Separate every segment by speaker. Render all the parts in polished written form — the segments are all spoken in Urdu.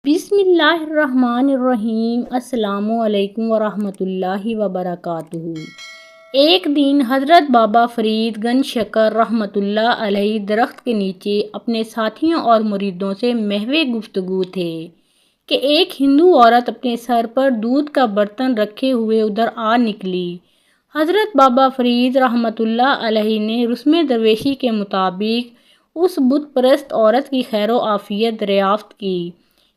Speaker 1: بسم اللہ الرحمن الرحیم۔ السلام علیکم ورحمۃ اللہ وبرکاتہ۔ ایک دن حضرت بابا فرید گنج شکر رحمۃ اللہ علیہ درخت کے نیچے اپنے ساتھیوں اور مریدوں سے محو گفتگو تھے کہ ایک ہندو عورت اپنے سر پر دودھ کا برتن رکھے ہوئے ادھر آ نکلی۔ حضرت بابا فرید رحمۃ اللہ علیہ نے رسم درویشی کے مطابق اس بت پرست عورت کی خیر و عافیت دریافت کی۔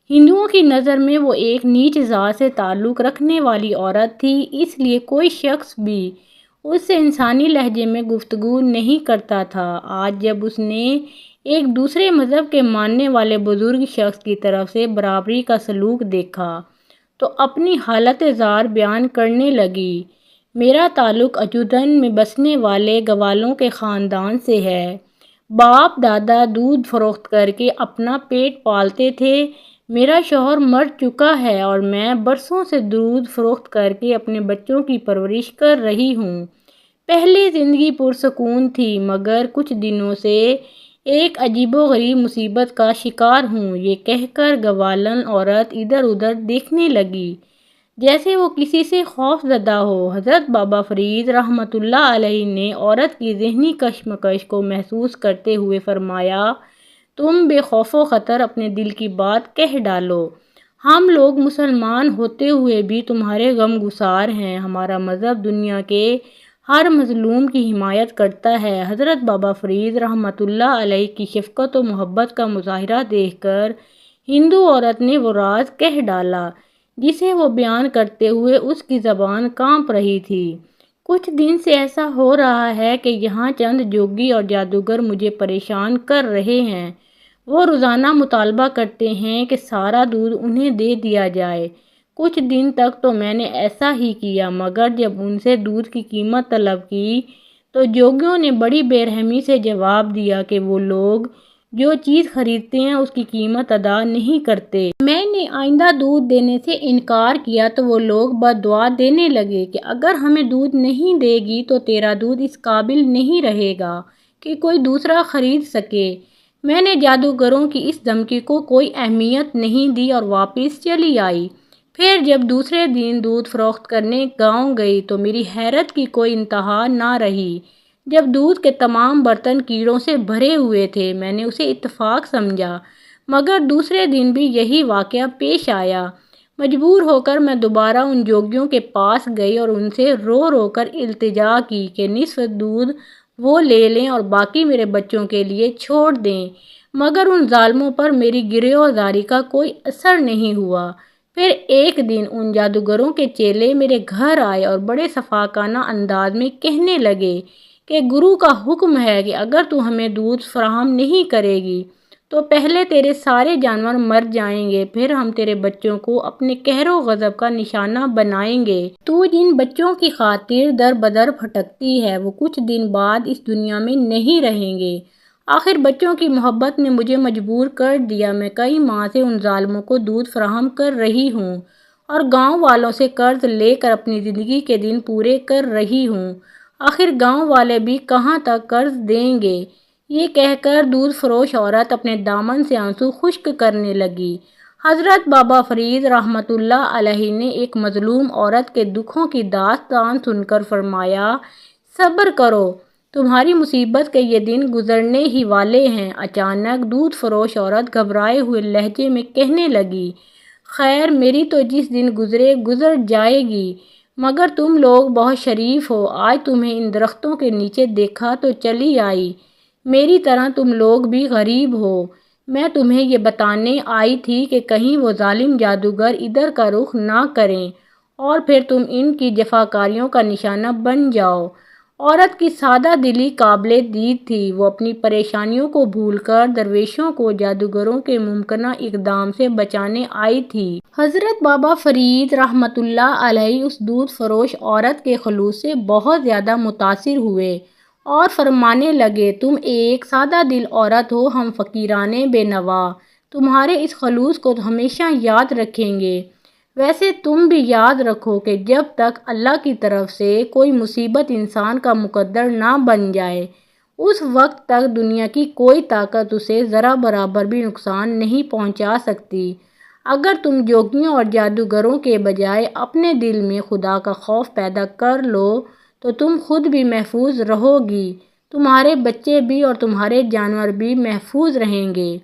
Speaker 1: ہندوؤں کی نظر میں وہ ایک نیچ ذات سے تعلق رکھنے والی عورت تھی، اس لیے کوئی شخص بھی اس سے انسانی لہجے میں گفتگو نہیں کرتا تھا۔ آج جب اس نے ایک دوسرے مذہب کے ماننے والے بزرگ شخص کی طرف سے برابری کا سلوک دیکھا تو اپنی حالت زار بیان کرنے لگی۔ میرا تعلق اجودھن میں بسنے والے گوالوں کے خاندان سے ہے۔ باپ دادا دودھ فروخت کر کے اپنا پیٹ پالتے تھے۔ میرا شوہر مر چکا ہے اور میں برسوں سے دودھ فروخت کر کے اپنے بچوں کی پرورش کر رہی ہوں۔ پہلے زندگی پرسکون تھی، مگر کچھ دنوں سے ایک عجیب و غریب مصیبت کا شکار ہوں۔ یہ کہہ کر گوالن عورت ادھر ادھر دیکھنے لگی جیسے وہ کسی سے خوف زدہ ہو۔ حضرت بابا فرید رحمۃ اللہ علیہ نے عورت کی ذہنی کشمکش کو محسوس کرتے ہوئے فرمایا، تم بے خوف و خطر اپنے دل کی بات کہہ ڈالو۔ ہم لوگ مسلمان ہوتے ہوئے بھی تمہارے غم گسار ہیں۔ ہمارا مذہب دنیا کے ہر مظلوم کی حمایت کرتا ہے۔ حضرت بابا فرید رحمۃ اللہ علیہ کی شفقت و محبت کا مظاہرہ دیکھ کر ہندو عورت نے وہ راز کہہ ڈالا جسے وہ بیان کرتے ہوئے اس کی زبان کانپ رہی تھی۔ کچھ دن سے ایسا ہو رہا ہے کہ یہاں چند جوگی اور جادوگر مجھے پریشان کر رہے ہیں۔ وہ روزانہ مطالبہ کرتے ہیں کہ سارا دودھ انہیں دے دیا جائے۔ کچھ دن تک تو میں نے ایسا ہی کیا، مگر جب ان سے دودھ کی قیمت طلب کی تو جوگیوں نے بڑی بے رحمی سے جواب دیا کہ وہ لوگ جو چیز خریدتے ہیں اس کی قیمت ادا نہیں کرتے۔ میں نے آئندہ دودھ دینے سے انکار کیا تو وہ لوگ بددعا دینے لگے کہ اگر ہمیں دودھ نہیں دے گی تو تیرا دودھ اس قابل نہیں رہے گا کہ کوئی دوسرا خرید سکے۔ میں نے جادوگروں کی اس دھمکی کو کوئی اہمیت نہیں دی اور واپس چلی آئی۔ پھر جب دوسرے دن دودھ فروخت کرنے گاؤں گئی تو میری حیرت کی کوئی انتہا نہ رہی۔ جب دودھ کے تمام برتن کیڑوں سے بھرے ہوئے تھے، میں نے اسے اتفاق سمجھا، مگر دوسرے دن بھی یہی واقعہ پیش آیا۔ مجبور ہو کر میں دوبارہ ان جوگیوں کے پاس گئی اور ان سے رو رو کر التجا کی کہ نصف دودھ وہ لے لیں اور باقی میرے بچوں کے لیے چھوڑ دیں، مگر ان ظالموں پر میری گریہ زاری کا کوئی اثر نہیں ہوا۔ پھر ایک دن ان جادوگروں کے چیلے میرے گھر آئے اور بڑے صفاقانہ انداز میں کہنے لگے کہ گرو کا حکم ہے کہ اگر تو ہمیں دودھ فراہم نہیں کرے گی تو پہلے تیرے سارے جانور مر جائیں گے، پھر ہم تیرے بچوں کو اپنے قہر و غضب کا نشانہ بنائیں گے۔ تو جن بچوں کی خاطر در بدر بھٹکتی ہے وہ کچھ دن بعد اس دنیا میں نہیں رہیں گے۔ آخر بچوں کی محبت نے مجھے مجبور کر دیا۔ میں کئی ماہ سے ان ظالموں کو دودھ فراہم کر رہی ہوں اور گاؤں والوں سے قرض لے کر اپنی زندگی کے دن پورے کر رہی ہوں۔ آخر گاؤں والے بھی کہاں تک قرض دیں گے؟ یہ کہہ کر دودھ فروش عورت اپنے دامن سے آنسو خشک کرنے لگی۔ حضرت بابا فرید رحمۃ اللہ علیہ نے ایک مظلوم عورت کے دکھوں کی داستان سن کر فرمایا، صبر کرو، تمہاری مصیبت کے یہ دن گزرنے ہی والے ہیں۔ اچانک دودھ فروش عورت گھبرائے ہوئے لہجے میں کہنے لگی، خیر، میری تو جس دن گزرے گزر جائے گی، مگر تم لوگ بہت شریف ہو، آج تمہیں ان درختوں کے نیچے دیکھا تو چلی آئی۔ میری طرح تم لوگ بھی غریب ہو۔ میں تمہیں یہ بتانے آئی تھی کہ کہیں وہ ظالم جادوگر ادھر کا رخ نہ کریں اور پھر تم ان کی جفاکاریوں کا نشانہ بن جاؤ۔ عورت کی سادہ دلی قابل دید تھی۔ وہ اپنی پریشانیوں کو بھول کر درویشوں کو جادوگروں کے ممکنہ اقدام سے بچانے آئی تھی۔ حضرت بابا فرید رحمۃ اللہ علیہ اس دودھ فروش عورت کے خلوص سے بہت زیادہ متاثر ہوئے اور فرمانے لگے، تم ایک سادہ دل عورت ہو، ہم فقیران بے نوا تمہارے اس خلوص کو ہمیشہ یاد رکھیں گے۔ ویسے تم بھی یاد رکھو کہ جب تک اللہ کی طرف سے کوئی مصیبت انسان کا مقدر نہ بن جائے، اس وقت تک دنیا کی کوئی طاقت اسے ذرا برابر بھی نقصان نہیں پہنچا سکتی۔ اگر تم جوگیوں اور جادوگروں کے بجائے اپنے دل میں خدا کا خوف پیدا کر لو تو تم خود بھی محفوظ رہو گی، تمہارے بچے بھی اور تمہارے جانور بھی محفوظ رہیں گے۔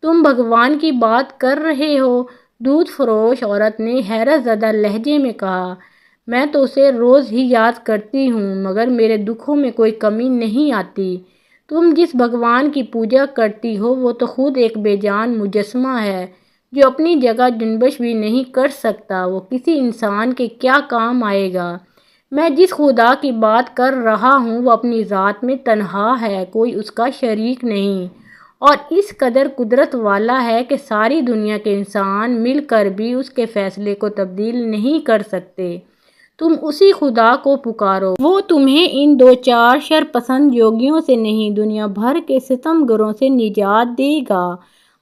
Speaker 1: تم بھگوان کی بات کر رہے ہو، دودھ فروش عورت نے حیرت زدہ لہجے میں کہا۔ میں تو اسے روز ہی یاد کرتی ہوں مگر میرے دکھوں میں کوئی کمی نہیں آتی۔ تم جس بھگوان کی پوجا کرتی ہو وہ تو خود ایک بے جان مجسمہ ہے جو اپنی جگہ جنبش بھی نہیں کر سکتا، وہ کسی انسان کے کیا کام آئے گا؟ میں جس خدا کی بات کر رہا ہوں وہ اپنی ذات میں تنہا ہے، کوئی اس کا شریک نہیں، اور اس قدر قدرت والا ہے کہ ساری دنیا کے انسان مل کر بھی اس کے فیصلے کو تبدیل نہیں کر سکتے۔ تم اسی خدا کو پکارو، وہ تمہیں ان دو چار شرپسند یوگیوں سے نہیں دنیا بھر کے ستم گروں سے نجات دے گا۔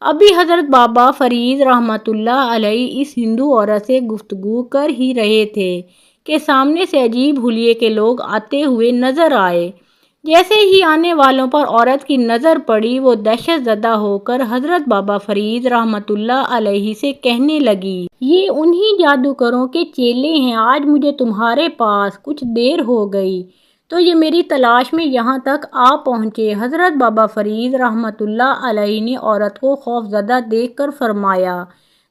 Speaker 1: ابھی حضرت بابا فرید رحمۃ اللہ علیہ اس ہندو عورت سے گفتگو کر ہی رہے تھے کہ سامنے سے عجیب حلیے کے لوگ آتے ہوئے نظر آئے۔ جیسے ہی آنے والوں پر عورت کی نظر پڑی وہ دہشت زدہ ہو کر حضرت بابا فرید رحمۃ اللہ علیہ سے کہنے لگی، یہ انہی جادوگروں کے چیلے ہیں، آج مجھے تمہارے پاس کچھ دیر ہو گئی تو یہ میری تلاش میں یہاں تک آ پہنچے۔ حضرت بابا فرید رحمۃ اللہ علیہ نے عورت کو خوف زدہ دیکھ کر فرمایا،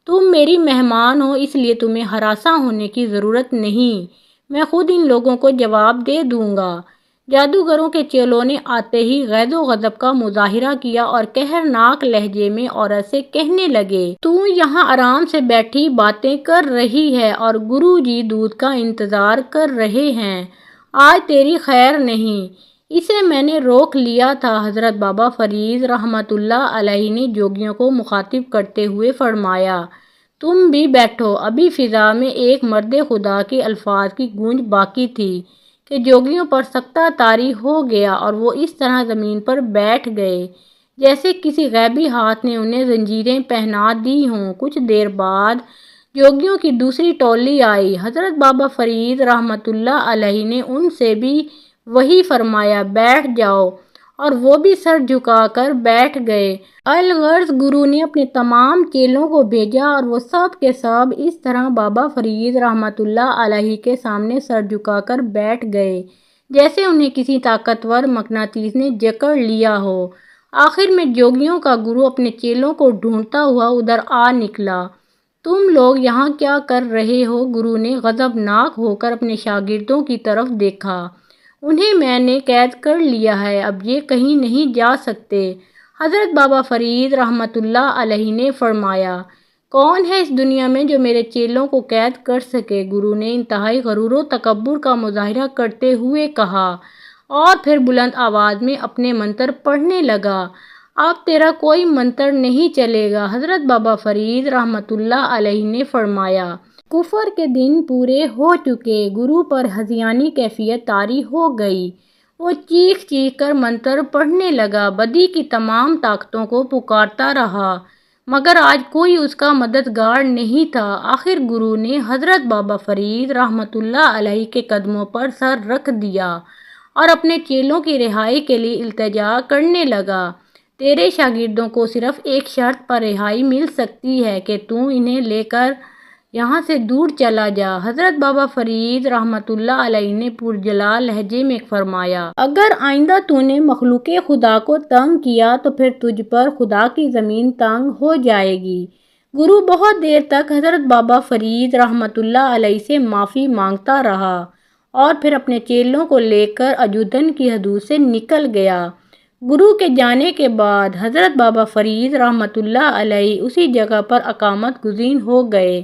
Speaker 1: تم میری مہمان ہو اس لیے تمہیں ہراساں ہونے کی ضرورت نہیں، میں خود ان لوگوں کو جواب دے دوں گا۔ جادوگروں کے چیلوں نے آتے ہی غیظ و غضب کا مظاہرہ کیا اور قہرناک لہجے میں عورت سے کہنے لگے، تو یہاں آرام سے بیٹھی باتیں کر رہی ہے اور گرو جی دودھ کا انتظار کر رہے ہیں، آج تیری خیر نہیں، اسے میں نے روک لیا تھا۔ حضرت بابا فرید رحمۃ اللہ علیہ نے جوگیوں کو مخاطب کرتے ہوئے فرمایا، تم بھی بیٹھو۔ ابھی فضا میں ایک مرد خدا کے الفاظ کی گونج باقی تھی کہ جوگیوں پر سکتہ طاری ہو گیا اور وہ اس طرح زمین پر بیٹھ گئے جیسے کسی غیبی ہاتھ نے انہیں زنجیریں پہنا دی ہوں۔ کچھ دیر بعد جوگیوں کی دوسری ٹولی آئی۔ حضرت بابا فرید رحمۃ اللہ علیہ نے ان سے بھی وہی فرمایا، بیٹھ جاؤ، اور وہ بھی سر جھکا کر بیٹھ گئے۔ الغرض گرو نے اپنے تمام چیلوں کو بھیجا اور وہ سب کے سب اس طرح بابا فرید رحمۃ اللہ علیہ کے سامنے سر جھکا کر بیٹھ گئے جیسے انہیں کسی طاقتور مقناطیس نے جکڑ لیا ہو۔ آخر میں جوگیوں کا گرو اپنے چیلوں کو ڈھونڈتا ہوا ادھر آ نکلا۔ تم لوگ یہاں کیا کر رہے ہو؟ گرو نے غضبناک ہو کر اپنے شاگردوں کی طرف دیکھا۔ انہیں میں نے قید کر لیا ہے، اب یہ کہیں نہیں جا سکتے۔ حضرت بابا فرید رحمۃ اللہ علیہ نے فرمایا، کون ہے اس دنیا میں جو میرے چیلوں کو قید کر سکے؟ گرو نے انتہائی غرور و تکبر کا مظاہرہ کرتے ہوئے کہا اور پھر بلند آواز میں اپنے منتر پڑھنے لگا، اب تیرا کوئی منتر نہیں چلے گا۔ حضرت بابا فرید رحمۃ اللہ علیہ نے فرمایا، کفر کے دن پورے ہو چکے۔ گرو پر ہذیانی کیفیت طاری ہو گئی، وہ چیخ چیخ کر منتر پڑھنے لگا، بدی کی تمام طاقتوں کو پکارتا رہا مگر آج کوئی اس کا مددگار نہیں تھا۔ آخر گرو نے حضرت بابا فرید رحمۃ اللہ علیہ کے قدموں پر سر رکھ دیا اور اپنے چیلوں کی رہائی کے لیے التجا کرنے لگا، تیرے شاگردوں کو صرف ایک شرط پر رہائی مل سکتی ہے کہ تو انہیں لے کر یہاں سے دور چلا جا۔ حضرت بابا فرید رحمۃ اللہ علیہ نے پرجلال لہجے میں فرمایا، اگر آئندہ تو نے مخلوق خدا کو تنگ کیا تو پھر تجھ پر خدا کی زمین تنگ ہو جائے گی۔ گرو بہت دیر تک حضرت بابا فرید رحمۃ اللہ علیہ سے معافی مانگتا رہا اور پھر اپنے چیلوں کو لے کر اجودھن کی حدود سے نکل گیا۔ گرو کے جانے کے بعد حضرت بابا فرید رحمۃ اللہ علیہ اسی جگہ پر اقامت گزین ہو گئے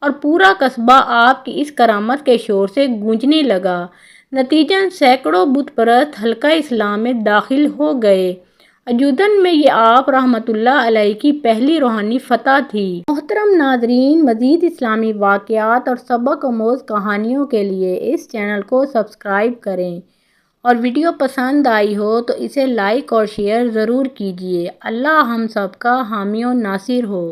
Speaker 1: اور پورا قصبہ آپ کی اس کرامت کے شور سے گونجنے لگا۔ نتیجتاً سینکڑوں بت پرست حلقہ اسلام میں داخل ہو گئے۔ اجودھن میں یہ آپ رحمۃ اللہ علیہ کی پہلی روحانی فتح تھی۔ محترم ناظرین، مزید اسلامی واقعات اور سبق آموز کہانیوں کے لیے اس چینل کو سبسکرائب کریں اور ویڈیو پسند آئی ہو تو اسے لائک اور شیئر ضرور کیجیے۔ اللہ ہم سب کا حامی و ناصر ہو۔